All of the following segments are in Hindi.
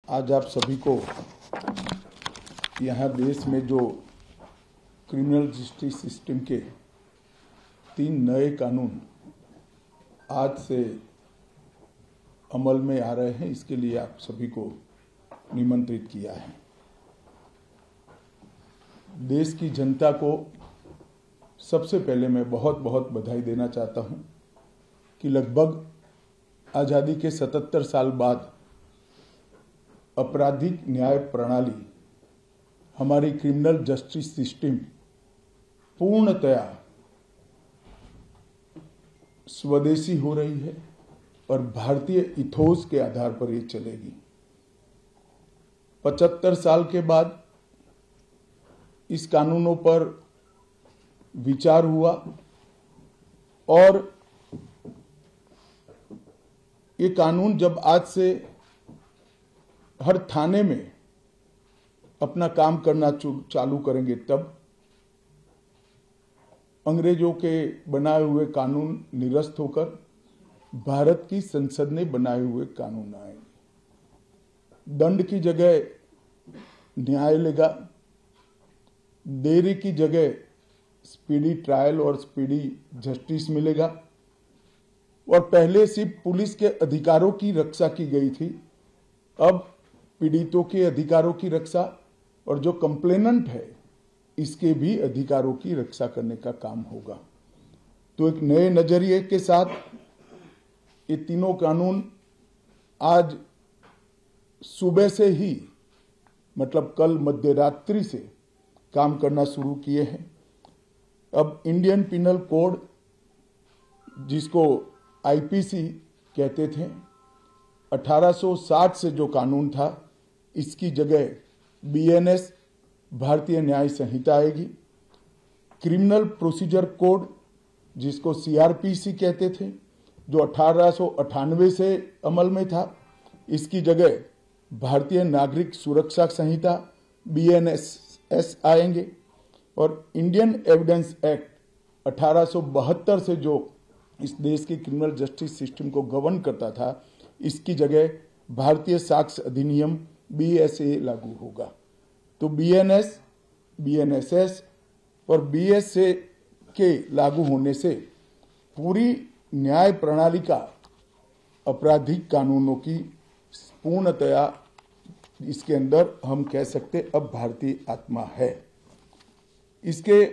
आज आप सभी को यहाँ देश में जो क्रिमिनल जस्टिस सिस्टम के 3 नए कानून आज से अमल में आ रहे हैं, इसके लिए आप सभी को निमंत्रित किया है। देश की जनता को सबसे पहले मैं बहुत बहुत बधाई देना चाहता हूं कि लगभग आज़ादी के 77 साल बाद आपराधिक न्याय प्रणाली, हमारी क्रिमिनल जस्टिस सिस्टम पूर्णतया स्वदेशी हो रही है और भारतीय इथोस के आधार पर ये चलेगी। 75 साल के बाद इस कानूनों पर विचार हुआ और ये कानून जब आज से हर थाने में अपना काम करना चालू करेंगे, तब अंग्रेजों के बनाए हुए कानून निरस्त होकर भारत की संसद ने बनाए हुए कानून आएंगे। दंड की जगह न्याय लेगा, देरी की जगह स्पीडी ट्रायल और स्पीडी जस्टिस मिलेगा। और पहले सिर्फ पुलिस के अधिकारों की रक्षा की गई थी, अब पीड़ितों के अधिकारों की रक्षा और जो कंप्लेनेंट है इसके भी अधिकारों की रक्षा करने का काम होगा। तो एक नए नजरिए के साथ ये तीनों कानून आज सुबह से ही, मतलब कल मध्यरात्रि से काम करना शुरू किए हैं। अब इंडियन पिनल कोड, जिसको आईपीसी कहते थे, 1860 से जो कानून था, इसकी जगह बीएनएस भारतीय न्याय संहिता आएगी। क्रिमिनल प्रोसीजर कोड, जिसको सीआरपीसी कहते थे, जो 1898 से अमल में था, इसकी जगह भारतीय नागरिक सुरक्षा संहिता बीएनएस आएंगे। और इंडियन एविडेंस एक्ट 1872 से जो इस देश की क्रिमिनल जस्टिस सिस्टम को गवर्न करता था, इसकी जगह भारतीय साक्ष्य अधिनियम बीएसए लागू होगा। तो बीएनएस, बीएनएसएस और बीएसए के लागू होने से पूरी न्याय प्रणाली का आपराधिक कानूनों की पूर्णतया इसके अंदर हम कह सकते अब भारतीय आत्मा है। इसके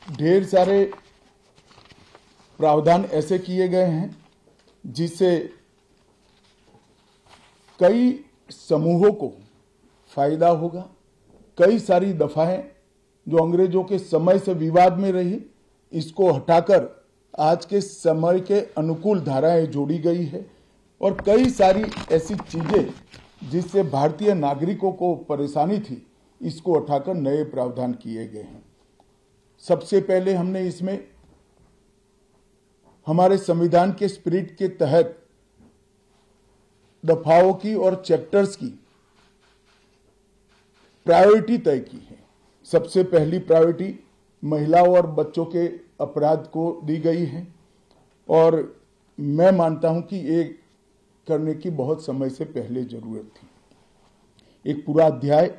ढेर सारे प्रावधान ऐसे किए गए हैं जिससे कई समूहों को फायदा होगा। कई सारी दफाएं जो अंग्रेजों के समय से विवाद में रही, इसको हटाकर आज के समय के अनुकूल धाराएं जोड़ी गई है। और कई सारी ऐसी चीजें जिससे भारतीय नागरिकों को परेशानी थी, इसको हटाकर नए प्रावधान किए गए हैं। सबसे पहले हमने इसमें हमारे संविधान के स्पिरिट के तहत दफाओं की और चैप्टर्स की प्रायोरिटी तय की है। सबसे पहली प्रायोरिटी महिलाओं और बच्चों के अपराध को दी गई है और मैं मानता हूं कि ये करने की बहुत समय से पहले जरूरत थी। एक पूरा अध्याय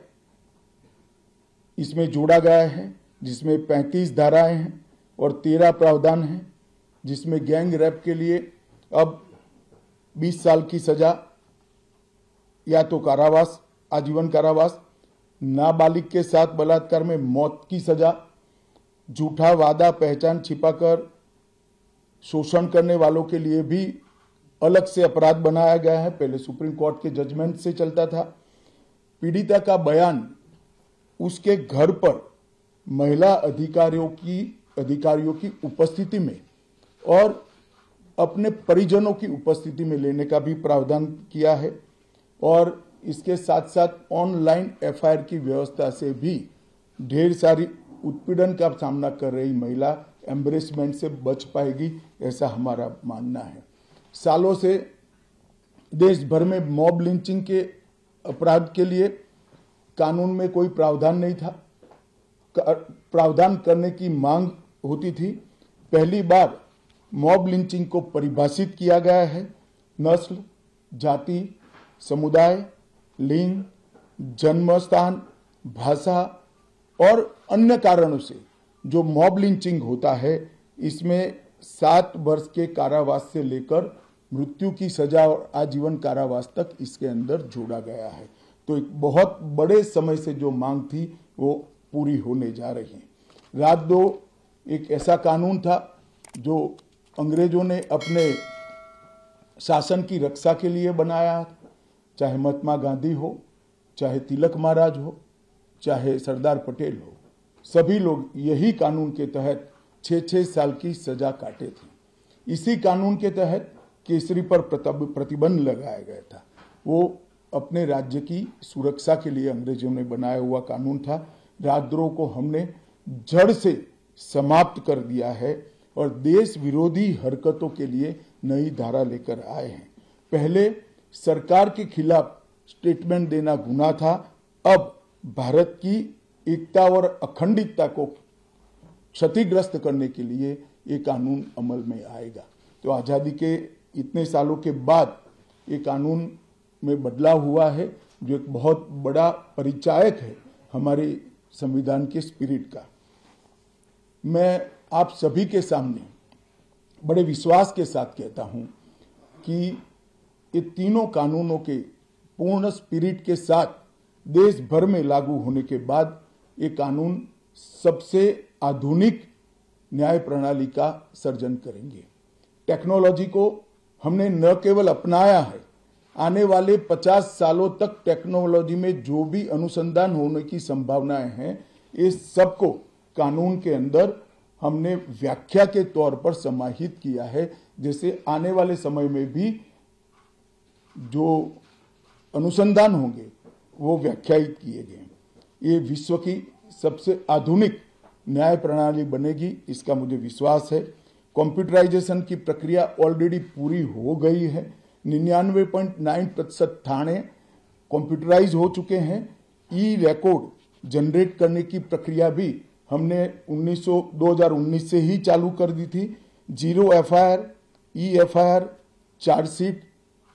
इसमें जोड़ा गया है जिसमें 35 धाराएं हैं और 13 प्रावधान हैं, जिसमें गैंग रेप के लिए अब 20 साल की सजा या तो कारावास, आजीवन कारावास, नाबालिग के साथ बलात्कार में मौत की सजा, झूठा वादा पहचान छिपाकर शोषण करने वालों के लिए भी अलग से अपराध बनाया गया है। पहले सुप्रीम कोर्ट के जजमेंट से चलता था। पीड़िता का बयान उसके घर पर महिला अधिकारियों की उपस्थिति में और अपने परिजनों की उपस्थिति में लेने का भी प्रावधान किया है। और इसके साथ साथ ऑनलाइन एफआईआर की व्यवस्था से भी ढेर सारी उत्पीड़न का सामना कर रही महिला एम्बरेसमेंट से बच पाएगी, ऐसा हमारा मानना है। सालों से देश भर में मॉब लिंचिंग के अपराध के लिए कानून में कोई प्रावधान नहीं था। प्रावधान करने की मांग होती थी। पहली बार मॉब लिंचिंग को परिभाषित किया गया है। नस्ल, जाति, समुदाय लिंग, जन्म स्थान, भाषा और अन्य कारणों से जो मॉब लिंचिंग होता है, इसमें 7 वर्ष के कारावास से लेकर मृत्यु की सजा और आजीवन कारावास तक इसके अंदर जोड़ा गया है। तो एक बहुत बड़े समय से जो मांग थी वो पूरी होने जा रही है। रात 2 एक ऐसा कानून था जो अंग्रेजों ने अपने शासन की रक्षा के लिए बनाया, चाहे महात्मा गांधी हो, चाहे तिलक महाराज हो, चाहे सरदार पटेल हो, सभी लोग यही कानून के तहत 6-6 साल की सजा काटे थे। इसी कानून के तहत केसरी पर प्रतिबंध लगाया गया था। वो अपने राज्य की सुरक्षा के लिए अंग्रेजों ने बनाया हुआ कानून था। राजद्रोह को हमने जड़ से समाप्त कर दिया है और देश विरोधी हरकतों के लिए नई धारा लेकर आए हैं। पहले सरकार के खिलाफ स्टेटमेंट देना गुनाह था, अब भारत की एकता और अखंडता को क्षतिग्रस्त करने के लिए ये कानून अमल में आएगा। तो आज़ादी के इतने सालों के बाद ये कानून में बदलाव हुआ है, जो एक बहुत बड़ा परिचायक है हमारे संविधान के स्पिरिट का। मैं आप सभी के सामने बड़े विश्वास के साथ कहता हूं कि ये तीनों कानूनों के पूर्ण स्पिरिट के साथ देश भर में लागू होने के बाद ये कानून सबसे आधुनिक न्याय प्रणाली का सर्जन करेंगे। टेक्नोलॉजी को हमने न केवल अपनाया है, आने वाले 50 सालों तक टेक्नोलॉजी में जो भी अनुसंधान होने की संभावनाएं हैं, इस सबको कानून के अंदर हमने व्याख्या के तौर पर समाहित किया है, जैसे आने वाले समय में भी जो अनुसंधान होंगे वो व्याख्यायित किए गए। ये विश्व की सबसे आधुनिक न्याय प्रणाली बनेगी, इसका मुझे विश्वास है। कंप्यूटराइजेशन की प्रक्रिया ऑलरेडी पूरी हो गई है। 99.9% थाने कंप्यूटराइज हो चुके हैं। ई रिकॉर्ड जनरेट करने की प्रक्रिया भी हमने 2019 से ही चालू कर दी थी। 0 FIR, ई FIR, चार्जशीट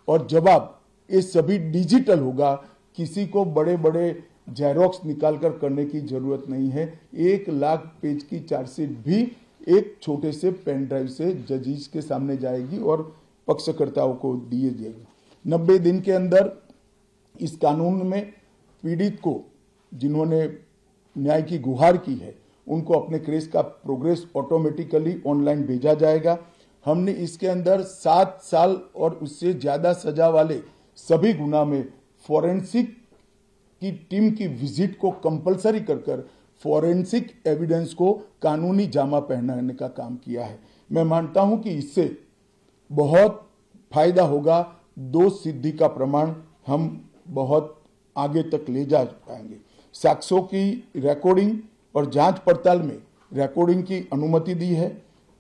और जवाब, ये सभी डिजिटल होगा। किसी को बड़े बड़े जेरोक्स निकालकर करने की जरूरत नहीं है। 1 लाख पेज की चार्जशीट भी एक छोटे से पेन ड्राइव से जजेस के सामने जाएगी और पक्षकर्ताओं को दिए जाएगी। 90 दिन के अंदर इस कानून में पीड़ित को, जिन्होंने न्याय की गुहार की है, उनको अपने केस का प्रोग्रेस ऑटोमेटिकली ऑनलाइन भेजा जाएगा। हमने इसके अंदर 7 साल और उससे ज्यादा सजा वाले सभी गुना में फॉरेंसिक की टीम की विजिट को कंपलसरी कर फॉरेंसिक एविडेंस को कानूनी जामा पहनाने का काम किया है। मैं मानता हूं कि इससे बहुत फायदा होगा। दोष सिद्धि का प्रमाण हम बहुत आगे तक ले जा पाएंगे। साक्ष्यों की रिकॉर्डिंग और जांच पड़ताल में रिकॉर्डिंग की अनुमति दी है।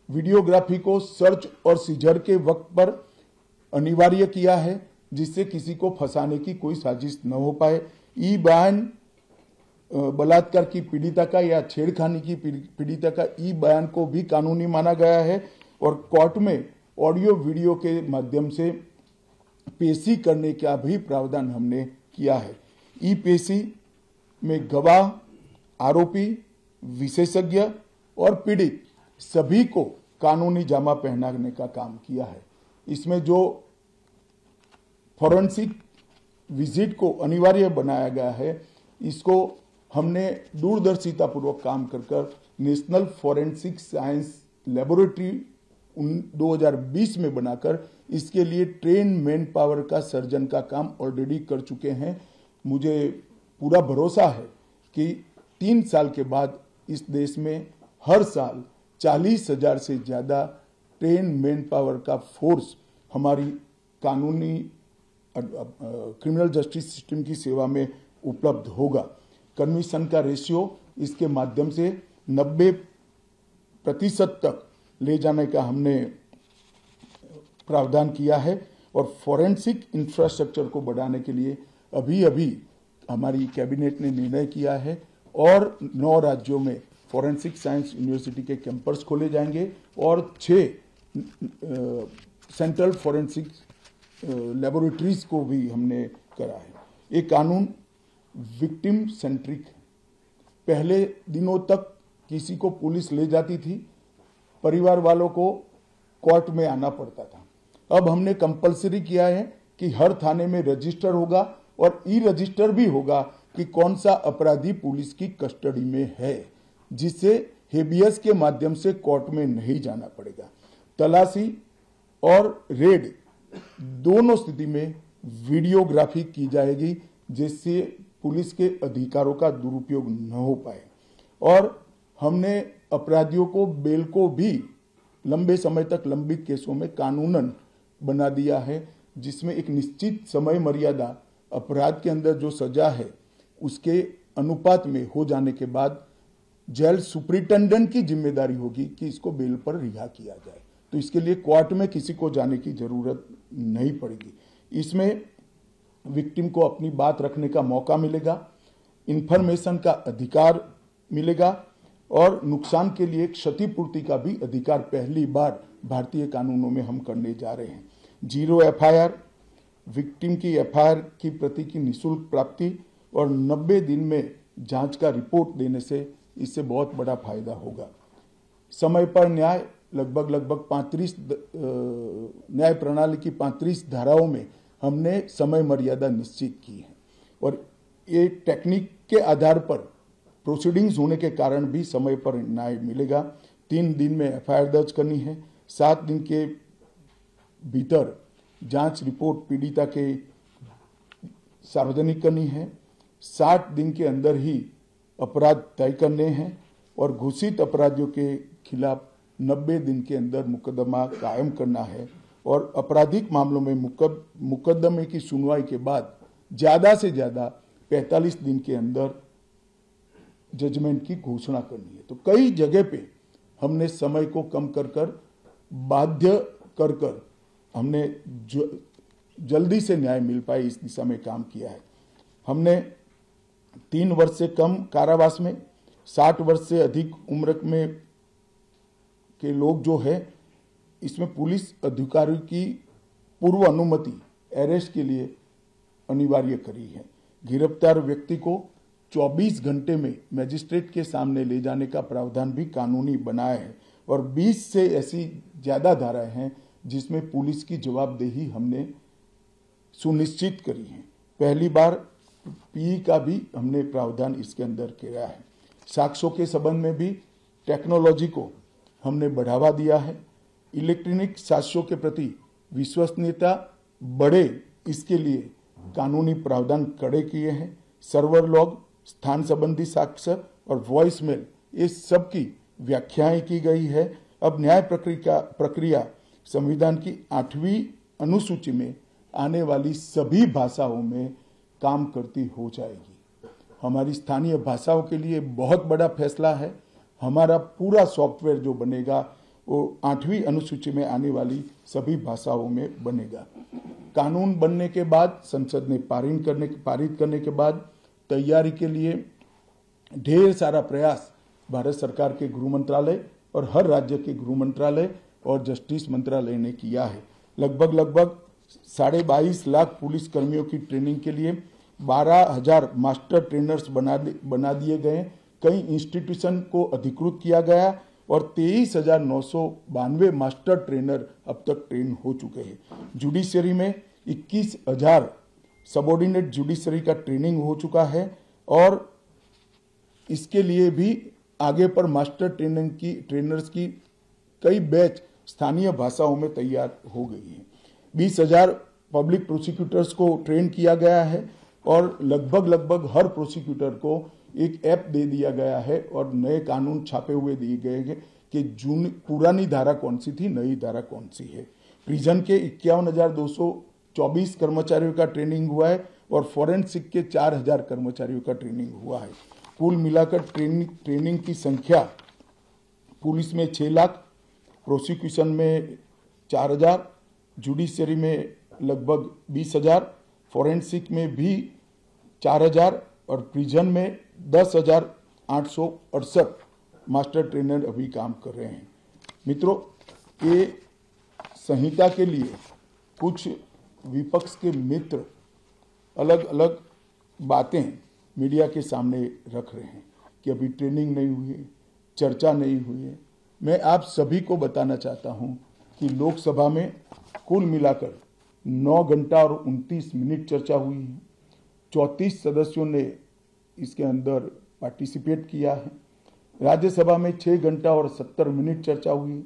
वीडियोग्राफी को सर्च और सीजर के वक्त पर अनिवार्य किया है, जिससे किसी को फंसाने की कोई साजिश न हो पाए। ई बयान बलात्कार की पीड़िता का या छेड़खानी की पीड़िता का ई बयान को भी कानूनी माना गया है और कोर्ट में ऑडियो वीडियो के माध्यम से पेशी करने का भी प्रावधान हमने किया है। ई पेशी में गवाह, आरोपी, विशेषज्ञ और पीड़ित सभी को कानूनी जामा पहनाने का काम किया है। इसमें जो फॉरेंसिक विजिट को अनिवार्य बनाया गया है, इसको हमने दूरदर्शितापूर्वक काम कर नेशनल फॉरेंसिक साइंस लेबोरेटरी 2020 में बनाकर इसके लिए ट्रेन मैन पावर का सर्जन का काम ऑलरेडी कर चुके हैं। मुझे पूरा भरोसा है कि 3 साल के बाद इस देश में हर साल 40,000 से ज्यादा ट्रेन मैन पावर का फोर्स हमारी कानूनी क्रिमिनल जस्टिस सिस्टम की सेवा में उपलब्ध होगा। कन्विक्शन का रेशियो इसके माध्यम से 90% तक ले जाने का हमने प्रावधान किया है और फॉरेंसिक इंफ्रास्ट्रक्चर को बढ़ाने के लिए अभी हमारी कैबिनेट ने निर्णय किया है और 9 राज्यों में फॉरेंसिक साइंस यूनिवर्सिटी के कैंपस खोले जाएंगे और 6 सेंट्रल फॉरेंसिक लेबोरेटरीज को भी हमने करा है। ये कानून विक्टिम सेंट्रिक है। पहले दिनों तक किसी को पुलिस ले जाती थी, परिवार वालों को कोर्ट में आना पड़ता था। अब हमने कंपलसरी किया है कि हर थाने में रजिस्टर होगा और ई रजिस्टर भी होगा कि कौन सा अपराधी पुलिस की कस्टडी में है, जिससे हेबियस के माध्यम से कोर्ट में नहीं जाना पड़ेगा। तलाशी और रेड दोनों स्थिति में वीडियोग्राफी की जाएगी, जिससे पुलिस के अधिकारों का दुरुपयोग न हो पाए। और हमने अपराधियों को बेल को भी लंबे समय तक लंबित केसों में कानूनन बना दिया है, जिसमें एक निश्चित समय मर्यादा अपराध के अंदर जो सजा है उसके अनुपात में हो जाने के बाद जेल सुपरिटेंडेंट की जिम्मेदारी होगी कि इसको बेल पर रिहा किया जाए। तो इसके लिए कोर्ट में किसी को जाने की जरूरत नहीं पड़ेगी। इसमें विक्टिम को अपनी बात रखने का मौका मिलेगा, इंफॉर्मेशन का अधिकार मिलेगा और नुकसान के लिए क्षतिपूर्ति का भी अधिकार पहली बार भारतीय कानूनों में हम करने जा रहे हैं। 0 एफआईआर, विक्टिम की एफआईआर की प्रति की निःशुल्क प्राप्ति और 90 दिन में जांच का रिपोर्ट देने से इससे बहुत बड़ा फायदा होगा। समय पर न्याय, लगभग 35 न्याय प्रणाली की 35 धाराओं में हमने समय मर्यादा निश्चित की है और ये टेक्निक के आधार पर प्रोसीडिंग्स होने के कारण भी समय पर न्याय मिलेगा। 3 दिन में एफआईआर दर्ज करनी है, 7 दिन के भीतर जांच रिपोर्ट पीड़िता के सार्वजनिक करनी है, 60 दिन के अंदर ही अपराध तय करने हैं और घोषित अपराधियों के खिलाफ 90 दिन के अंदर मुकदमा कायम करना है और आपराधिक मामलों में मुकदमे की सुनवाई के बाद ज्यादा से ज्यादा 45 दिन के अंदर जजमेंट की घोषणा करनी है। तो कई जगह पे हमने समय को कम कर बाध्य कर हमने जल्दी से न्याय मिल पाए इस दिशा में काम किया है। हमने 3 वर्ष से कम कारावास में 60 वर्ष से अधिक उम्र में के लोग जो है, इसमें पुलिस अधिकारी की पूर्व अनुमति अरेस्ट के लिए अनिवार्य करी है। गिरफ्तार व्यक्ति को 24 घंटे में मजिस्ट्रेट के सामने ले जाने का प्रावधान भी कानूनी बनाया है और 20 से ऐसी ज्यादा धाराएं हैं जिसमें पुलिस की जवाबदेही हमने सुनिश्चित करी है। पहली बार पीई का भी हमने प्रावधान इसके अंदर किया है। साक्ष्यों के संबंध में भी टेक्नोलॉजी को हमने बढ़ावा दिया है। इलेक्ट्रॉनिक साक्ष्यों के प्रति विश्वसनीयता बढ़े, इसके लिए कानूनी प्रावधान कड़े किए हैं। सर्वर लॉग, स्थान संबंधी साक्ष्य और वॉइस मेल, ये सब की व्याख्याएं की गई है। अब न्याय प्रक्रिया संविधान की 8वीं अनुसूची में आने वाली सभी भाषाओं में काम करती हो जाएगी। हमारी स्थानीय भाषाओं के लिए बहुत बड़ा फैसला है। हमारा पूरा सॉफ्टवेयर जो बनेगा वो 8वीं अनुसूची में आने वाली सभी भाषाओं में बनेगा। कानून बनने के बाद, संसद ने पारित करने के बाद तैयारी के लिए ढेर सारा प्रयास भारत सरकार के गृह मंत्रालय और हर राज्य के गृह मंत्रालय और जस्टिस मंत्रालय ने किया है। लगभग 22.5 लाख पुलिस कर्मियों की ट्रेनिंग के लिए 12,000 मास्टर ट्रेनर्स बना दिए गए। कई इंस्टीट्यूशन को अधिकृत किया गया और 23,992 मास्टर ट्रेनर अब तक ट्रेन हो चुके हैं। जुडिशरी में 21,000 सबऑर्डिनेट जुडिशरी का ट्रेनिंग हो चुका है और इसके लिए भी आगे पर मास्टर ट्रेनर्स की कई बैच स्थानीय भाषाओं में तैयार हो गई है। 20,000 पब्लिक प्रोसिक्यूटर्स को ट्रेन किया गया है और लगभग हर प्रोसिक्यूटर को एक ऐप दे दिया गया है और नए कानून छापे हुए दिए गए हैं कि पुरानी धारा कौन सी थी, नई धारा कौन सी है। प्रिजन के 51,224 कर्मचारियों का ट्रेनिंग हुआ है और फॉरेंसिक के 4,000 कर्मचारियों का ट्रेनिंग हुआ है। कुल मिलाकर ट्रेनिंग की संख्या पुलिस में 6 लाख, प्रोसिक्यूशन में 4,000, जुडिशरी में लगभग 20,000, फॉरेंसिक में भी 4,000 और प्रिजन में 10,868 मास्टर ट्रेनर अभी काम कर रहे हैं। मित्रों, ये संहिता के लिए कुछ विपक्ष के मित्र अलग अलग बातें मीडिया के सामने रख रहे हैं कि अभी ट्रेनिंग नहीं हुई है, चर्चा नहीं हुई है। मैं आप सभी को बताना चाहता हूं कि लोकसभा में कुल मिलाकर 9 घंटा और 29 मिनट चर्चा हुई है। 34 सदस्यों ने इसके अंदर पार्टिसिपेट किया है। राज्यसभा में 6 घंटा और 70 मिनट चर्चा हुई।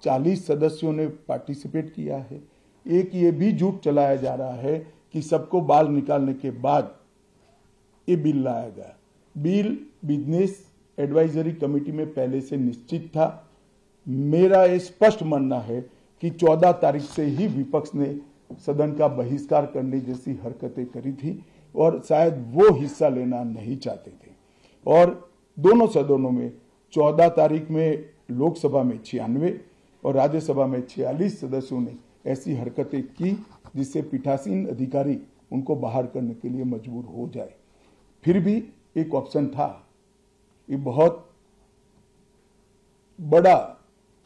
40 सदस्यों ने पार्टिसिपेट किया है। एक ये भी झूठ चलाया जा रहा है कि सबको बाल निकालने के बाद ये बिल लाया गया। बिल बिजनेस एडवाइजरी कमेटी में पहले से निश्चित था। मेरा ये स्पष्ट मानना है कि 14 तारीख से ही विपक्ष ने सदन का बहिष्कार करने जैसी हरकतें करी थी और शायद वो हिस्सा लेना नहीं चाहते थे। और दोनों सदनों में 14 तारीख में लोकसभा में 96 और राज्यसभा में 46 सदस्यों ने ऐसी हरकतें की जिससे पीठासीन अधिकारी उनको बाहर करने के लिए मजबूर हो जाए। फिर भी एक ऑप्शन था। ये बहुत बड़ा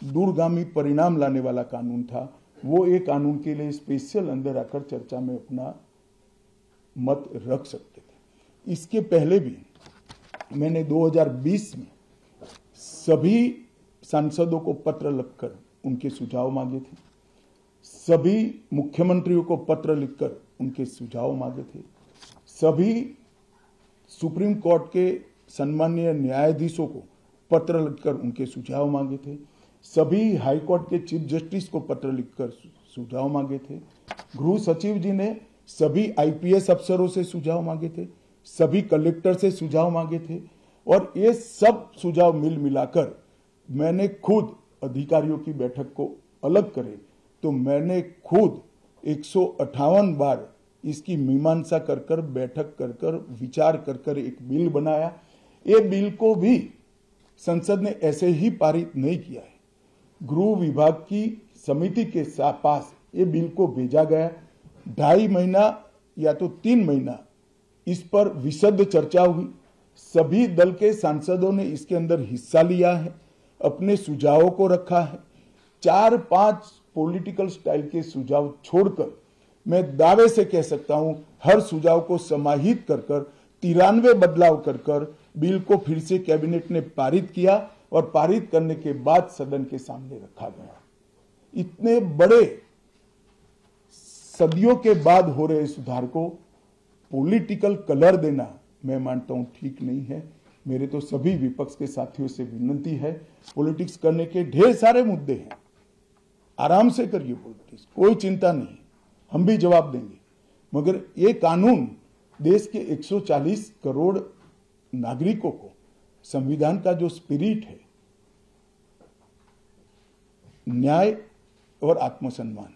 दूरगामी परिणाम लाने वाला कानून था। वो एक कानून के लिए स्पेशल अंदर आकर चर्चा में अपना मत रख सकते थे। इसके पहले भी मैंने 2020 में सभी सांसदों को पत्र लिखकर उनके सुझाव मांगे थे। सभी मुख्यमंत्रियों को पत्र लिखकर उनके सुझाव मांगे थे। सभी सुप्रीम कोर्ट के सम्मानीय न्यायाधीशों को पत्र लिखकर उनके सुझाव मांगे थे। सभी हाई कोर्ट के चीफ जस्टिस को पत्र लिखकर सुझाव मांगे थे। गृह सचिव जी ने सभी आईपीएस अफसरों से सुझाव मांगे थे। सभी कलेक्टर से सुझाव मांगे थे। और ये सब सुझाव मिल मिलाकर मैंने खुद अधिकारियों की बैठक को अलग करे तो मैंने खुद 158 बार इसकी मीमांसा कर बैठक कर विचार कर एक बिल बनाया। ये बिल को भी संसद ने ऐसे ही पारित नहीं किया है। गृह विभाग की समिति के पास ये बिल को भेजा गया। 2.5 महीना या तो 3 महीना इस पर विशद चर्चा हुई। सभी दल के सांसदों ने इसके अंदर हिस्सा लिया है, अपने सुझावों को रखा है। 4-5 पॉलिटिकल स्टाइल के सुझाव छोड़कर मैं दावे से कह सकता हूं हर सुझाव को समाहित कर 93 बदलाव कर बिल को फिर से कैबिनेट ने पारित किया और पारित करने के बाद सदन के सामने रखा गया। इतने बड़े सदियों के बाद हो रहे सुधार को पॉलिटिकल कलर देना मैं मानता हूं ठीक नहीं है। मेरे तो सभी विपक्ष के साथियों से विनती है, पॉलिटिक्स करने के ढेर सारे मुद्दे हैं, आराम से करिए पॉलिटिक्स, कोई चिंता नहीं, हम भी जवाब देंगे। मगर ये कानून देश के 140 करोड़ नागरिकों को संविधान का जो स्पिरिट है, न्याय और आत्मसम्मान,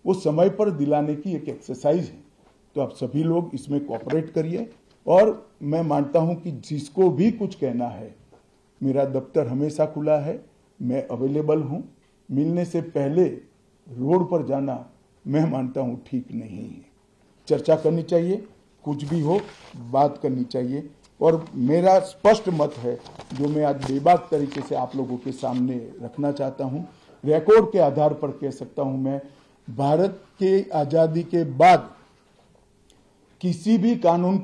वो समय पर दिलाने की एक एक्सरसाइज है। तो आप सभी लोग इसमें कोऑपरेट करिए। और मैं मानता हूं कि जिसको भी कुछ कहना है, मेरा दफ्तर हमेशा खुला है, मैं अवेलेबल हूं। मिलने से पहले रोड पर जाना मैं मानता हूं ठीक नहीं है। चर्चा करनी चाहिए, कुछ भी हो बात करनी चाहिए। और मेरा स्पष्ट मत है जो मैं आज बेबाक तरीके से आप लोगों के सामने रखना चाहता हूं, रिकॉर्ड के आधार पर कह सकता हूं मैं, भारत के आजादी के बाद किसी भी कानून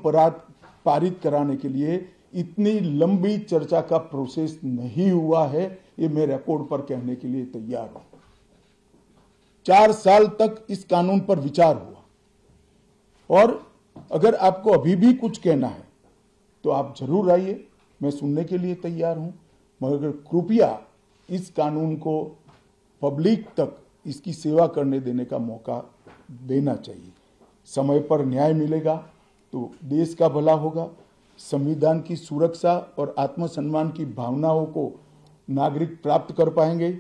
पारित कराने के लिए इतनी लंबी चर्चा का प्रोसेस नहीं हुआ है। ये मैं रिकॉर्ड पर कहने के लिए तैयार हूं। 4 साल तक इस कानून पर विचार हुआ। और अगर आपको अभी भी कुछ कहना है तो आप जरूर आइए, मैं सुनने के लिए तैयार हूं। मगर कृपया इस कानून को पब्लिक तक इसकी सेवा करने देने का मौका देना चाहिए। समय पर न्याय मिलेगा तो देश का भला होगा। संविधान की सुरक्षा और आत्मसम्मान की भावनाओं को नागरिक प्राप्त कर पाएंगे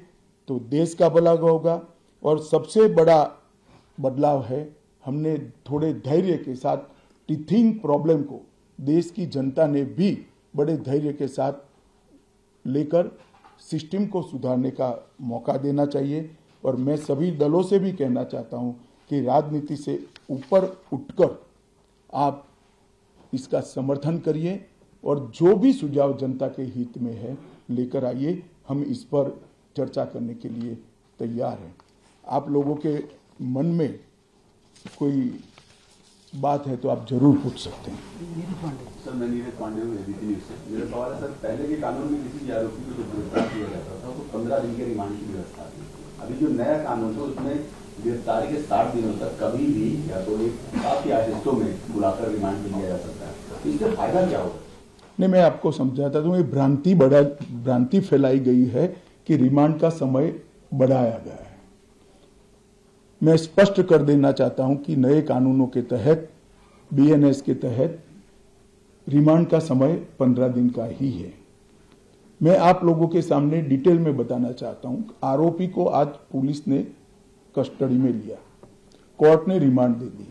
तो देश का भला होगा। और सबसे बड़ा बदलाव है, हमने थोड़े धैर्य के साथ टीथिंग प्रॉब्लम को देश की जनता ने भी बड़े धैर्य के साथ लेकर सिस्टम को सुधारने का मौका देना चाहिए। और मैं सभी दलों से भी कहना चाहता हूं कि राजनीति से ऊपर उठकर आप इसका समर्थन करिए और जो भी सुझाव जनता के हित में है लेकर आइए। हम इस पर चर्चा करने के लिए तैयार हैं। आप लोगों के मन में कोई बात है तो आप जरूर पूछ सकते हैं। सर, मैं नीरज पांडे हूँ, एबीपी न्यूज से। मेरा सवाल है सर, पहले के कानून में किसी भी आरोपी को जब गिरफ्तार किया जाता था तो 15 दिन के रिमांड की व्यवस्था थी। अभी जो नया कानून है उसमें गिरफ्तारी के 60 दिनों तक कभी भी या तो एक काफी हिस्सों में बुलाकर रिमांड पे लिया जा सकता है। तो इससे फायदा क्या होगा? नहीं, मैं आपको समझाता हूँ, ये भ्रांति फैलाई गई है कि रिमांड का समय बढ़ाया गया है। मैं स्पष्ट कर देना चाहता हूं कि नए कानूनों के तहत, बीएनएस के तहत रिमांड का समय 15 दिन का ही है। मैं आप लोगों के सामने डिटेल में बताना चाहता हूं, आरोपी को आज पुलिस ने कस्टडी में लिया, कोर्ट ने रिमांड दे दी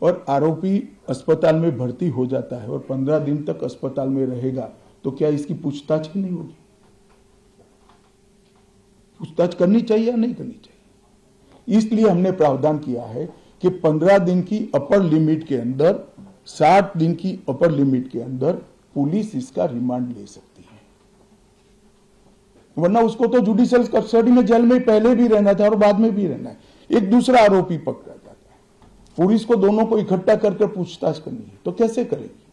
और आरोपी अस्पताल में भर्ती हो जाता है और 15 दिन तक अस्पताल में रहेगा, तो क्या इसकी पूछताछ ही नहीं होगी? पूछताछ करनी चाहिए या नहीं करनी चाहिए? इसलिए हमने प्रावधान किया है कि 15 दिन की अपर लिमिट के अंदर, 60 दिन की अपर लिमिट के अंदर पुलिस इसका रिमांड ले सकती है, वरना उसको तो जुडिशियल कस्टडी में जेल में पहले भी रहना था और बाद में भी रहना है। एक दूसरा आरोपी पकड़ा जाता है, पुलिस को दोनों को इकट्ठा करके पूछताछ करनी है, तो कैसे करेगी?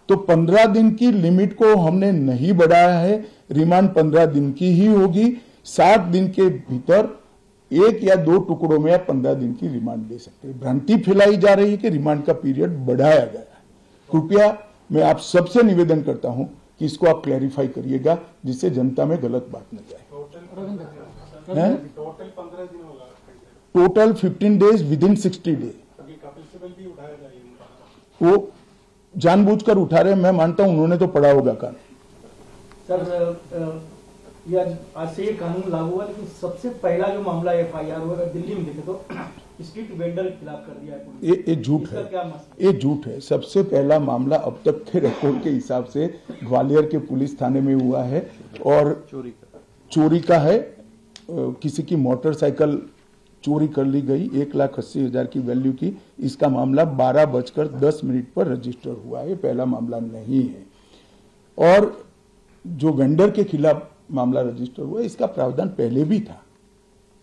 तो 15 दिन की लिमिट को हमने नहीं बढ़ाया है, रिमांड 15 दिन की ही होगी। 60 दिन के भीतर एक या दो टुकड़ों में आप 15 दिन की रिमांड ले सकते हैं। भ्रांति फैलाई जा रही है कि रिमांड का पीरियड बढ़ाया गया है। कृपया मैं आप सबसे निवेदन करता हूं कि इसको आप क्लैरिफाई करिएगा, जिससे जनता में गलत बात न जाए। Total 15 days within 60 day. वो जानबूझकर उठा रहे, मैं मानता हूं उन्होंने तो पढ़ा होगा कानून। सर, ये आज से ये कानून लागू हुआ, लेकिन सबसे पहला जो मामला एफआईआर हुआ दिल्ली में देखे तो स्ट्रीट वेंडर के खिलाफ कर दिया है। ये झूठ है, ये झूठ है। सबसे पहला मामला अब तक के रिकॉर्ड के हिसाब से ग्वालियर के पुलिस थाने में हुआ है और चोरी का है। किसी की मोटरसाइकिल चोरी कर ली गई, 1,80,000 की वैल्यू की। इसका मामला 12:10 पर रजिस्टर हुआ है, पहला मामला नहीं है। और जो वेंडर के खिलाफ मामला रजिस्टर हुआ, इसका प्रावधान पहले भी था,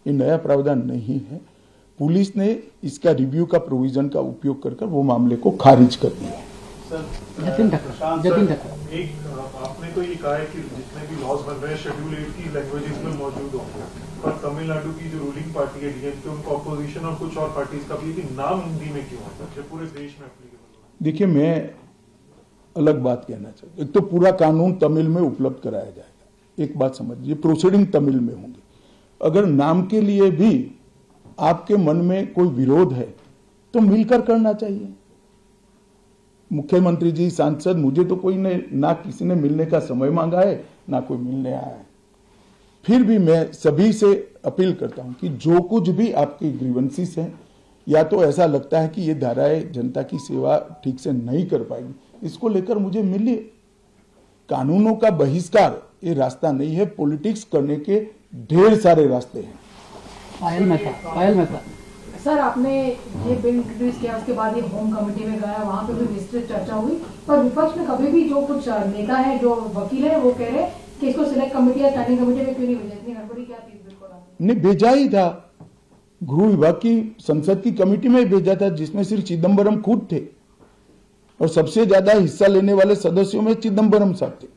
ये नया प्रावधान नहीं है। पुलिस ने इसका रिव्यू का प्रोविजन का उपयोग कर वो मामले को खारिज कर दिया। एक आपने तो ये कहा है कि जितने भी लॉज बन रहे हैं शेड्यूल 8 की लैंग्वेजेस में मौजूद होंगे, पर तमिलनाडु की जो रूलिंग पार्टी है डीएमके, उनको अपोजिशन और कुछ और पार्टीज का भी नाम हिंदी में क्यों है, पूरे देश में एप्लीकेबल? देखिए, मैं अलग बात कहना चाहता हूँ। एक तो पूरा कानून तमिल में उपलब्ध कराया जाएगा, एक बात समझिए, प्रोसीडिंग तमिल में होंगे। अगर नाम के लिए भी आपके मन में कोई विरोध है तो मिलकर करना चाहिए। मुख्यमंत्री जी, सांसद, मुझे तो कोई ने ना किसी ने मिलने का समय मांगा है ना कोई मिलने आया है। फिर भी मैं सभी से अपील करता हूं कि जो कुछ भी आपकी ग्रीवेंसीज हैं, या तो ऐसा लगता है कि ये धाराएं जनता की सेवा ठीक से नहीं कर पाएगी, इसको लेकर मुझे मिलिए। कानूनों का बहिष्कार ये रास्ता नहीं है, पॉलिटिक्स करने के ढेर सारे रास्ते हैं। पायल मेहता सर, आपने ये बिल इंट्रोड्यूस किया, उसके बाद ये होम कमेटी में गया, वहाँ पे भी विस्तृत चर्चा हुई, पर विपक्ष में कभी भी जो कुछ नेता है, जो वकील है, वो कह रहे कि इसको सिलेक्ट कमेटी या स्टैंडिंग कमेटी में क्यों नहीं भेजा? इतनी गड़बड़ी क्या थी इस बिल को? नहीं, भेजा ही था, गृह विभाग की संसद की कमेटी में भेजा था, जिसमें श्री चिदम्बरम खुद थे और सबसे ज्यादा हिस्सा लेने वाले सदस्यों में चिदम्बरम साहब थे।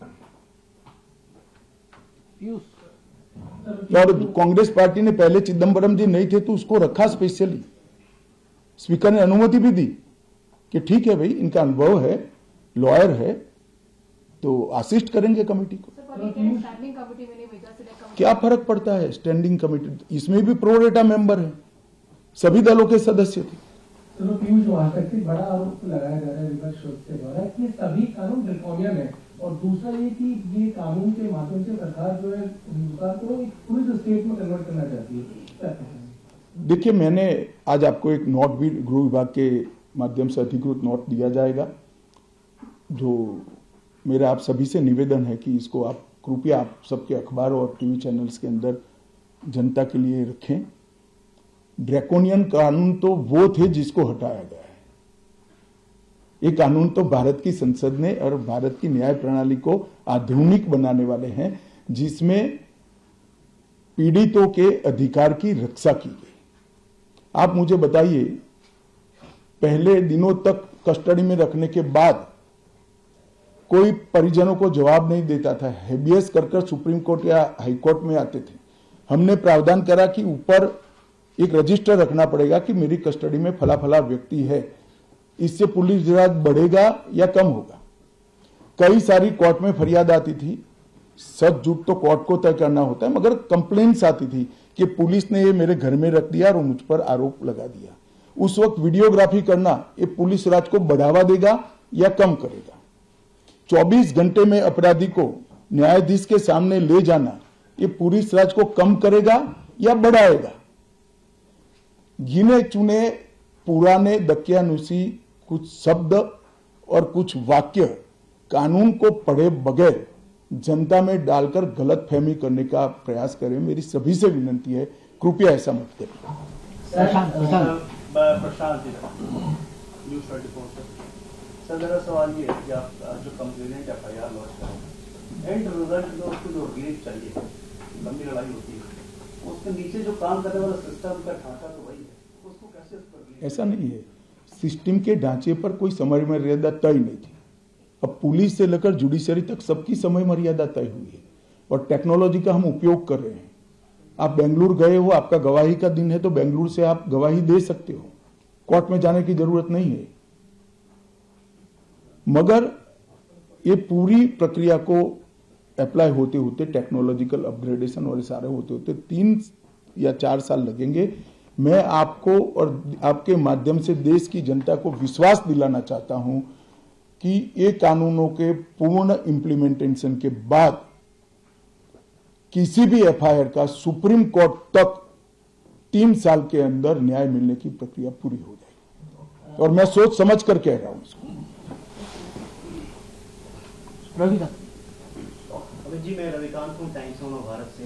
और कांग्रेस पार्टी ने पहले चिदम्बरम जी नहीं थे तो उसको रखा स्पेशली। स्पीकर ने अनुमति भी दी कि ठीक है भाई, इनका अनुभव है, लॉयर है, तो असिस्ट करेंगे कमेटी को। स्टैंडिंग कमेटी में नहीं भेजा, सिलेक्ट कमेटी। क्या फर्क पड़ता है? स्टैंडिंग कमेटी, इसमें भी प्रो रेटा मेंबर है, सभी दलों के सदस्य थे। चलो पीयूष, वहां तक भी बड़ा आरोप लगाया जा रहा है विपक्ष के द्वारा कि सभी कानून ड्रैकोनियन है, और दूसरा ये कि ये कानून के माध्यम से सरकार जो है हिंदुस्तान को एक पुलिस स्टेट में कन्वर्ट करना चाहती है। देखिए, मैंने आज आपको एक नोट भी गृह विभाग के माध्यम से अधिकृत नोट दिया जाएगा, जो मेरा आप सभी से निवेदन है कि इसको आप कृपया आप सबके अखबार और टीवी चैनल्स के अंदर जनता के लिए रखें। ड्रैकोनियन कानून तो वो थे जिसको हटाया गया है। ये कानून तो भारत की संसद ने और भारत की न्याय प्रणाली को आधुनिक बनाने वाले हैं, जिसमें पीड़ितों के अधिकार की रक्षा की गई। आप मुझे बताइए पहले दिनों तक कस्टडी में रखने के बाद कोई परिजनों को जवाब नहीं देता था, हेबियस कर सुप्रीम कोर्ट या हाई कोर्ट में आते थे। हमने प्रावधान करा कि ऊपर एक रजिस्टर रखना पड़ेगा कि मेरी कस्टडी में फला फला व्यक्ति है। इससे पुलिस विभाग बढ़ेगा या कम होगा। कई सारी कोर्ट में फरियाद आती थी, सच झूठ तो कोर्ट को तय करना होता है, मगर कंप्लेंट्स आती थी कि पुलिस ने ये मेरे घर में रख दिया और मुझ पर आरोप लगा दिया। उस वक्त वीडियोग्राफी करना ये पुलिस राज को बढ़ावा देगा या कम करेगा? 24 घंटे में अपराधी को न्यायाधीश के सामने ले जाना ये पुलिस राज को कम करेगा या बढ़ाएगा? गिने चुने पुराने दकियानुसी कुछ शब्द और कुछ वाक्य कानून को पढ़े बगैर जनता में डालकर गलत फहमी करने का प्रयास करें। मेरी सभी से विनती है, कृपया ऐसा मत करें। प्रशांत जी, न्यूज़ 24 सर, मेरा सवाल ये है कि आप जो कंप्लेनेंट FIR लॉन्च करें, एंड रिजल्ट में उसको जो रिलीफ चाहिए, लंबी लड़ाई होती है, उसके नीचे जो काम करने वाला सिस्टम का ढांचा तो वही है, उसको कैसे उस पर ऐसा नहीं है। सिस्टम के ढांचे पर कोई समय मर्यादा तय नहीं थी। अब पुलिस से लेकर जुडिशरी तक सबकी समय मर्यादा तय हुई है और टेक्नोलॉजी का हम उपयोग कर रहे हैं। आप बेंगलुरु गए हो, आपका गवाही का दिन है तो बेंगलुरु से आप गवाही दे सकते हो, कोर्ट में जाने की जरूरत नहीं है। मगर ये पूरी प्रक्रिया को अप्लाई होते होते, टेक्नोलॉजिकल अपग्रेडेशन और सारे होते होते 3 या 4 साल लगेंगे। मैं आपको और आपके माध्यम से देश की जनता को विश्वास दिलाना चाहता हूं कि ये कानूनों के पूर्ण इंप्लीमेंटेशन के बाद किसी भी FIR का सुप्रीम कोर्ट तक 3 साल के अंदर न्याय मिलने की प्रक्रिया पूरी हो जाएगी। और मैं सोच समझ कर कह रहा हूं इसको। जी, मैं रविकांत हूँ, टाइम्स ऑफ भारत से।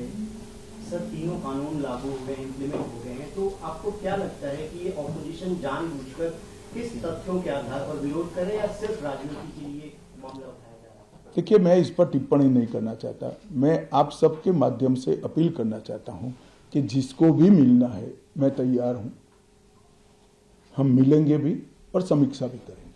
सर, तीनों कानून लागू हो गए, इम्प्लीमेंट हो गए हैं, तो आपको क्या लगता है कि ये ऑपोजिशन जानबूझकर किस तथ्यों के आधार पर विरोध करे या सिर्फ राजनीति के लिए मामला उठाया जा रहा है? देखिए, मैं इस पर टिप्पणी नहीं करना चाहता। मैं आप सबके माध्यम से अपील करना चाहता हूं कि जिसको भी मिलना है मैं तैयार हूं, हम मिलेंगे भी और समीक्षा भी करेंगे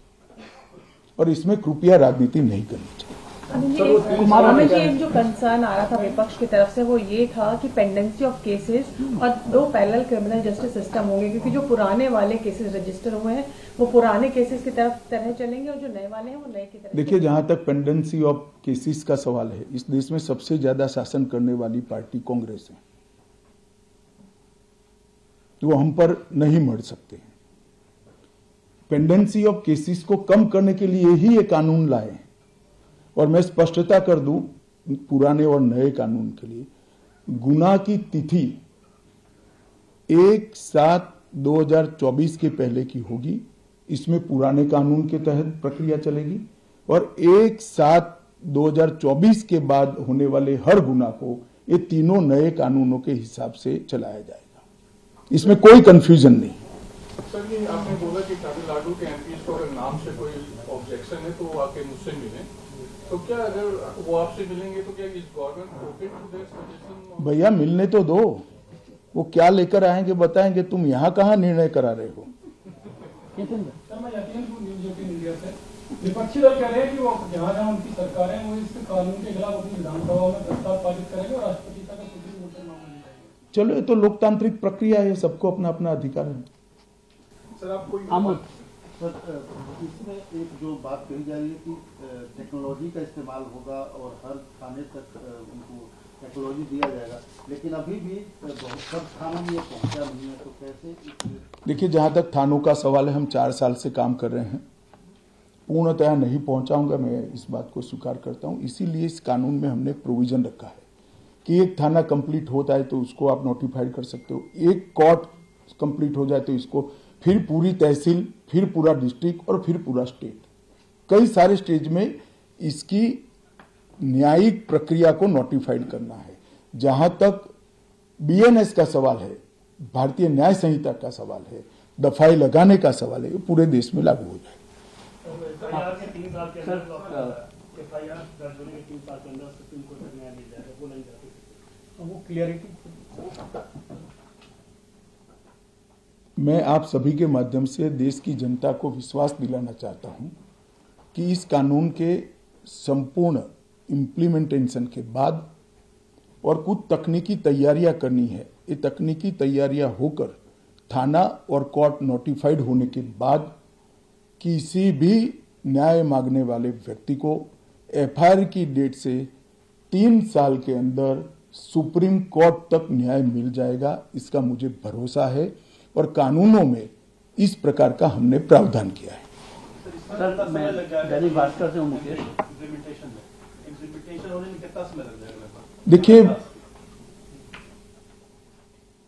और इसमें कृपया राजनीति नहीं करनी चाहिए। हमें एक जो कंसर्न आ रहा था विपक्ष की तरफ से वो ये था कि पेंडेंसी ऑफ केसेस और 2 पैरेलल क्रिमिनल जस्टिस सिस्टम होंगे, क्योंकि जो पुराने वाले केसेस रजिस्टर हुए हैं वो पुराने केसेस की तरह चलेंगे और जो नए वाले हैं वो नए की तरह। देखिए, जहां तक पेंडेंसी ऑफ केसेस का सवाल है, इस देश में सबसे ज्यादा शासन करने वाली पार्टी कांग्रेस है, वो हम पर नहीं मर सकते। पेंडेंसी ऑफ केसेस को कम करने के लिए ही ये कानून लाए और मैं स्पष्टता कर दूं पुराने और नए कानून के लिए, गुनाह की तिथि 1/7/2024 के पहले की होगी। इसमें पुराने कानून के तहत प्रक्रिया चलेगी और 1/7/2024 के बाद होने वाले हर गुनाह को ये तीनों नए कानूनों के हिसाब से चलाया जाएगा। इसमें कोई कंफ्यूजन नहीं। सर, ये आपने बोला कि तमिलनाडु के MPs को अगर नाम से कोई ऑब्जेक्शन है तो वो आके मुझसे मिले, तो क्या अगर वो आपसे मिलेंगे तो क्या इस government open to their suggestion? भैया, मिलने तो दो, वो क्या लेकर आएंगे बताएंगे। तुम यहाँ कहाँ निर्णय करा रहे हो? सर, मैं न्यूज़ 18 इंडिया से। विपक्षी दल कह रहे हैं कि वो जहाँ उनकी सरकार है वो इस कानून के खिलाफ अपनी विधानसभा में प्रस्ताव पारित करेंगे और राष्ट्रपति तक सुप्रीम कोर्ट में मामला जाएगा। चलो, ये तो लोकतांत्रिक प्रक्रिया है, सबको अपना अपना अधिकार है। सर, आप कोई सर, इसमें एक जो बात कही जा रही है कि टेक्नोलॉजी का इस्तेमाल होगा और हर थाने तक उनको टेक्नोलॉजी दिया जाएगा, लेकिन अभी भी बहुत सब थानों में ये पहुंचा नहीं है, तो कैसे? देखिए, जहां तक थानों का सवाल है, हम 4 साल से काम कर रहे हैं, पूर्णतः नहीं पहुंचाऊंगा, मैं इस बात को स्वीकार करता हूं। इसीलिए इस कानून में हमने प्रोविजन रखा है कि एक थाना कंप्लीट होता है तो उसको आप नोटिफाइड कर सकते हो, एक कोर्ट कंप्लीट हो जाए तो इसको, फिर पूरी तहसील, फिर पूरा डिस्ट्रिक्ट और फिर पूरा स्टेट, कई सारे स्टेज में इसकी न्यायिक प्रक्रिया को नोटिफाइड करना है। जहां तक BNS का सवाल है, भारतीय न्याय संहिता का सवाल है, दफाई लगाने का सवाल है, ये पूरे देश में लागू हो जाए। वो क्लियरिटी मैं आप सभी के माध्यम से देश की जनता को विश्वास दिलाना चाहता हूं कि इस कानून के संपूर्ण इम्प्लीमेंटेशन के बाद और कुछ तकनीकी तैयारियां करनी है। ये तकनीकी तैयारियां होकर थाना और कोर्ट नोटिफाइड होने के बाद किसी भी न्याय मांगने वाले व्यक्ति को एफआईआर की डेट से 3 साल के अंदर सुप्रीम कोर्ट तक न्याय मिल जाएगा, इसका मुझे भरोसा है और कानूनों में इस प्रकार का हमने प्रावधान किया है। सर, मैं दैनिक भास्कर से हूं मुकेश। इम्प्लीमेंटेशन होने में कितना समय लग जाएगा? देखिए,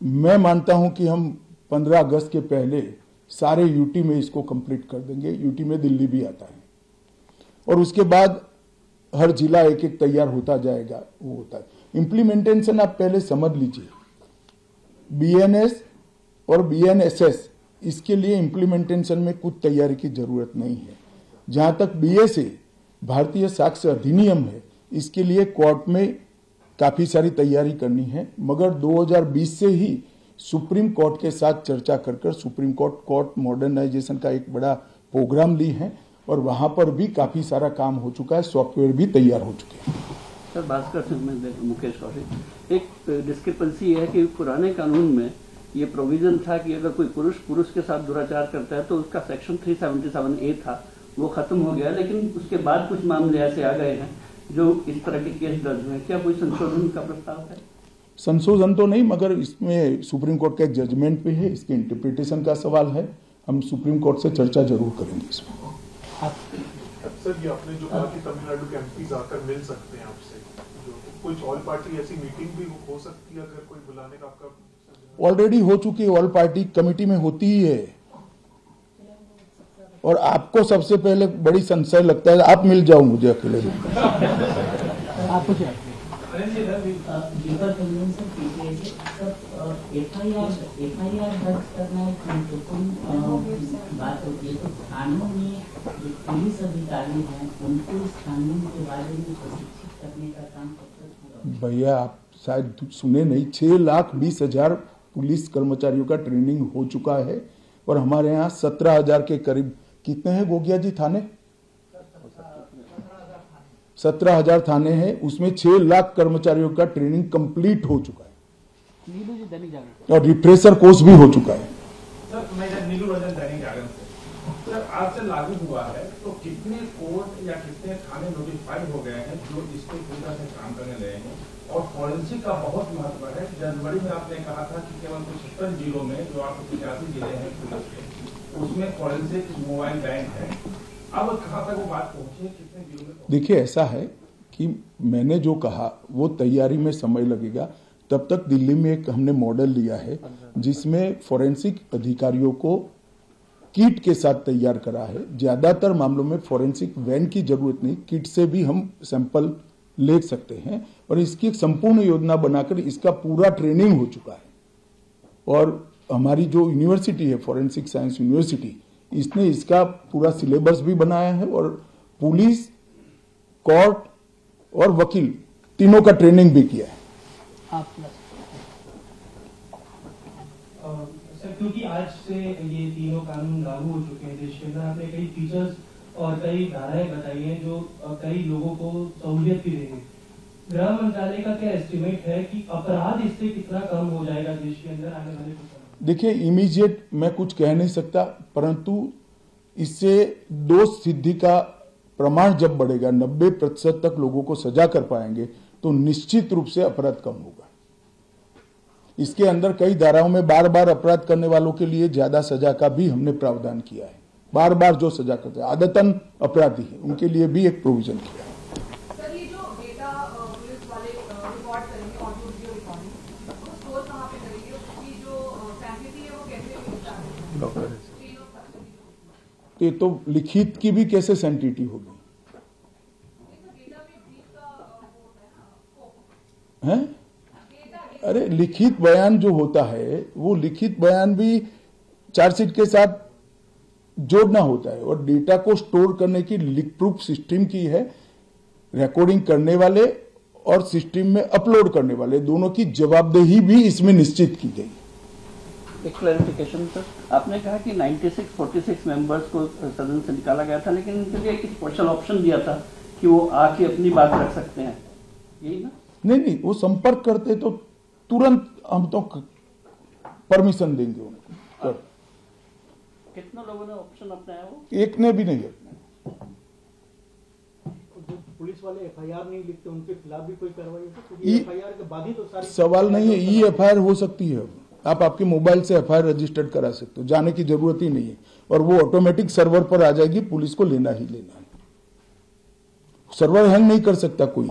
मैं मानता हूं कि हम 15 अगस्त के पहले सारे यूटी में इसको कंप्लीट कर देंगे। यूटी में दिल्ली भी आता है और उसके बाद हर जिला एक एक तैयार होता जाएगा। वो होता है इम्प्लीमेंटेशन। आप पहले समझ लीजिए, बीएनएस और बीएनएसएस, इसके लिए इम्प्लीमेंटेशन में कुछ तैयारी की जरूरत नहीं है। जहां तक बीएसए, भारतीय साक्ष्य अधिनियम है, इसके लिए कोर्ट में काफी सारी तैयारी करनी है, मगर 2020 से ही सुप्रीम कोर्ट के साथ चर्चा कर सुप्रीम कोर्ट मॉडर्नाइजेशन का एक बड़ा प्रोग्राम ली है और वहां पर भी काफी सारा काम हो चुका है, सॉफ्टवेयर भी तैयार हो चुके हैं। सर, भास्कर से मुकेश कौशिक, एक डिस्क्रिपेंसी है कि पुराने कानून में ये प्रोविजन था कि अगर कोई पुरुष के साथ दुराचार करता है तो उसका सेक्शन 377A था, वो खत्म हो गया, लेकिन उसके बाद कुछ मामले ऐसे आ गए हैं जो इस तरह के केस दर्ज हुए। क्या कोई संशोधन का प्रस्ताव है? संशोधन तो नहीं, मगर इसमें सुप्रीम कोर्ट का जजमेंट भी है, इसके इंटरप्रिटेशन का सवाल है। हम सुप्रीम कोर्ट से चर्चा जरूर करेंगे इसमें। सर, ये आपने जो कहा कि तमिलनाडु के एमपीज आकर मिल सकते हैं आपसे, जो कुछ ऑल पार्टी ऐसी मीटिंग भी हो सकती है अगर कोई बुलाने का आपका? ऑलरेडी हो चुकी है, ऑल पार्टी कमेटी में होती ही है। और आपको सबसे पहले बड़ी संशय लगता है, आप मिल जाओ मुझे अकेले में। लीगल कन्वेंशन एफआईआर दर्ज करना एक महत्वपूर्ण बात होती है। तो थानों में जो पुलिस अधिकारी हैं उनको इस कानून के बारे में प्रशिक्षित करने का काम कब तक पूरा? भैया, आप शायद सुने नहीं, 6,20,000 पुलिस कर्मचारियों का ट्रेनिंग हो चुका है और हमारे यहाँ 17,000 के करीब, कितने हैं गोगिया जी थाने? 17,000 थाने हैं, उसमें 6 लाख कर्मचारियों का ट्रेनिंग कंप्लीट हो चुका है और रिफ्रेशर कोर्स भी हो चुका है। सर, मैं नीलू रंजन, दैनिक जागरण से। सर, आज से लागू हुआ है तो कितने कोर्ट या कितने थाने नोटिफाइड हो गए हैं जो इसके पूरा से काम करने लगे हैं? और फॉरेंसिक का बहुत महत्व है। जनवरी में आपने कहा था कि केवल 75 जिलों में, जो आपके 85 जिले हैं पुलिस के, उसमें फॉरेंसिक मोबाइल बैंक है। अब कहां तक वो बात पहुंची, कितने जिलों में? देखिए, ऐसा है कि मैंने जो कहा वो तैयारी में समय लगेगा। तब तक दिल्ली में एक हमने मॉडल लिया है जिसमें फॉरेंसिक अधिकारियों को किट के साथ तैयार करा है। ज्यादातर मामलों में फॉरेंसिक वैन की जरूरत नहीं, किट से भी हम सैंपल ले सकते हैं और इसकी एक संपूर्ण योजना बनाकर इसका पूरा ट्रेनिंग हो चुका है। और हमारी जो यूनिवर्सिटी है, फॉरेंसिक साइंस यूनिवर्सिटी, इसने इसका पूरा सिलेबस भी बनाया है और पुलिस, कोर्ट और वकील तीनों का ट्रेनिंग भी किया है। सर, क्योंकि आज से ये तीनों कानून लागू हो चुके हैं देश के अंदर, आपने कई फीचर्स और कई धाराएं बताई हैं जो कई लोगों को सहूलियत भी देंगे। गृह मंत्रालय का क्या एस्टिमेट है कि अपराध इससे कितना कम हो जाएगा देश के अंदर आने वाले कुछ? देखिए, इमीडिएट मैं कुछ कह नहीं सकता, परंतु इससे दोष सिद्धि का प्रमाण जब बढ़ेगा, 90% तक लोगों को सजा कर पाएंगे, तो निश्चित रूप से अपराध कम होगा। इसके अंदर कई धाराओं में बार बार अपराध करने वालों के लिए ज्यादा सजा का भी हमने प्रावधान किया है। बार बार जो सजा करते हैं, आदतन अपराधी है, उनके लिए भी एक प्रोविजन किया है। सर, ये जो डेटा पुलिस वाले रिकॉर्ड करेंगे, ऑडियो वीडियो रिकॉर्डिंग, वो स्टोर कहाँ पे करेंगे? उसकी जो सैंक्टिटी है वो कैसे? ये तो लिखित की भी कैसे सैंक्टिटी होगी? हैं? अरे, लिखित बयान जो होता है वो लिखित बयान भी चार्जशीट के साथ जोड़ना होता है और डेटा को स्टोर करने की लीक प्रूफ सिस्टम की है। रिकॉर्डिंग करने वाले और सिस्टम में अपलोड करने वाले दोनों की जवाबदेही भी इसमें निश्चित की गई। एक क्लैरिफिकेशन सर, आपने कहा कि 46 मेंबर्स को सदन से निकाला गया था, लेकिन उनके लिए एक स्पेशल ऑप्शन दिया था कि वो आके अपनी बात रख सकते हैं, यही ना? नहीं, वो संपर्क करते तो तुरंत हम तो परमिशन देंगे उनको। कितने लोगों ने ऑप्शन अपनाया? वो एक ने भी नहीं अपनाया। जो पुलिस वाले एफआईआर नहीं लिखते उनके खिलाफ भी कोई कार्रवाई हो सकती है? एफआईआर के बाद ही तो सारी सवाल नहीं है, ई एफआईआर हो सकती है। आप आपके मोबाइल से एफआईआर रजिस्टर्ड करा सकते हो, जाने की जरूरत ही नहीं है, और वो ऑटोमेटिक सर्वर पर आ जाएगी। पुलिस को लेना ही लेना है, सर्वर हैंग नहीं कर सकता कोई।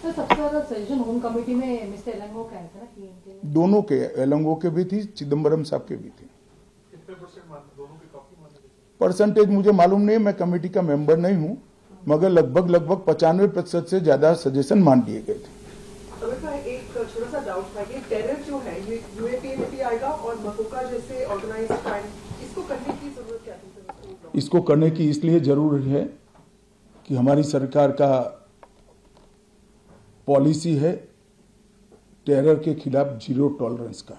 सर सबसे ज्यादा सजेशन होम कमेटी में मिस्टर एलंगो का है ना कि दोनों के, एलंगो के भी थी, चिदम्बरम साहब के भी थे। कितने परसेंट मानते? दोनों के काफी माने? परसेंटेज मुझे मालूम नहीं, मैं कमेटी का मेंबर नहीं हूं, मगर लगभग 95% से ज्यादा सजेशन मान लिए गए थे। एक छोटा सा डाउट था, ये टेरर जो है ये यूएपी में भी आएगा और मकोका जैसे ऑर्गेनाइज्ड क्राइम, इसको करने की जरूरत क्या थी? इसको करने की इसलिए जरूरी है कि हमारी सरकार का पॉलिसी है टेरर के खिलाफ जीरो टॉलरेंस का।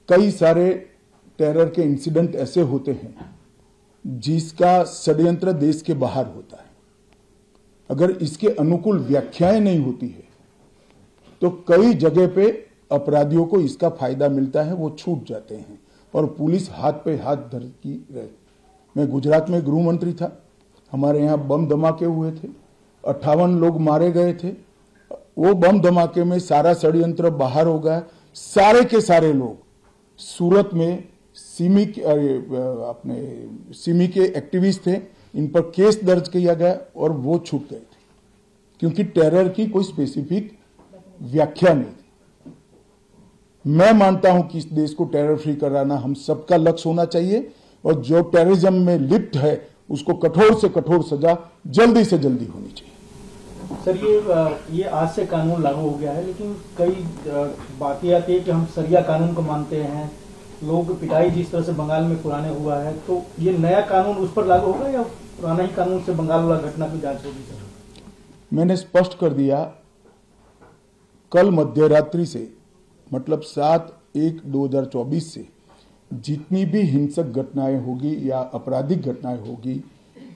कई सारे टेरर के इंसिडेंट ऐसे होते हैं जिसका षड्यंत्र देश के बाहर होता है। अगर इसके अनुकूल व्याख्याएं नहीं होती है तो कई जगह पे अपराधियों को इसका फायदा मिलता है, वो छूट जाते हैं और पुलिस हाथ पे हाथ धरती रहे। मैं गुजरात में गृह मंत्री था, हमारे यहाँ बम धमाके हुए थे, 58 लोग मारे गए थे। वो बम धमाके में सारा षड्यंत्र बाहर हो गया। सारे के सारे लोग सूरत में सिमी के एक्टिविस्ट थे, इन पर केस दर्ज किया गया और वो छूट गए थे, क्योंकि टेरर की कोई स्पेसिफिक व्याख्या नहीं थी। मैं मानता हूं कि इस देश को टेरर फ्री कराना हम सबका लक्ष्य होना चाहिए, और जो टेररिज्म में लिप्त है उसको कठोर से कठोर सजा जल्दी से जल्दी होनी चाहिए। सर ये आज से कानून लागू हो गया है, लेकिन कई बातें आती है कि हम सरिया कानून को मानते हैं, लोग पिटाई जिस तरह से बंगाल में पुराने हुआ है, तो ये नया कानून उस पर लागू होगा या पुराना ही कानून से बंगाल वाला घटना की जांच होगी? सर मैंने स्पष्ट कर दिया, कल मध्यरात्रि से मतलब 7/1/2024 से जितनी भी हिंसक घटनाएं होगी या आपराधिक घटनाएं होगी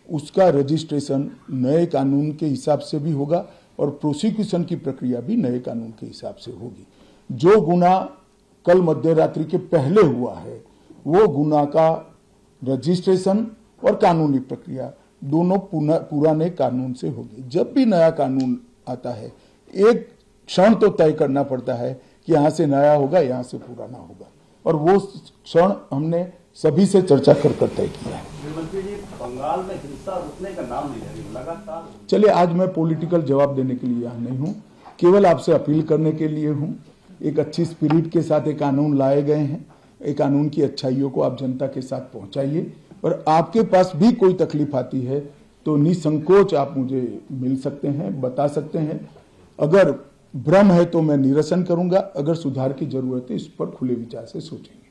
उसका रजिस्ट्रेशन नए कानून के हिसाब से भी होगा और प्रोसिक्यूशन की प्रक्रिया भी नए कानून के हिसाब से होगी। जो गुना कल मध्यरात्रि के पहले हुआ है वो गुना का रजिस्ट्रेशन और कानूनी प्रक्रिया दोनों पुराने कानून से होगी। जब भी नया कानून आता है एक क्षण तो तय करना पड़ता है कि यहाँ से नया होगा, यहाँ से पुराना होगा, और वो क्षण हमने सभी से चर्चा कर तय किया है। बंगाल में हिंसा रुकने का नाम नहीं ले रही लगातार। चलिए, आज मैं पॉलिटिकल जवाब देने के लिए यहाँ नहीं हूँ, केवल आपसे अपील करने के लिए हूँ। एक अच्छी स्पिरिट के साथ एक कानून लाए गए हैं, एक कानून की अच्छाइयों को आप जनता के साथ पहुंचाइए, और आपके पास भी कोई तकलीफ आती है तो निसंकोच आप मुझे मिल सकते हैं, बता सकते हैं। अगर भ्रम है तो मैं निरसन करूंगा, अगर सुधार की जरूरत है इस पर खुले विचार से सोचेंगे।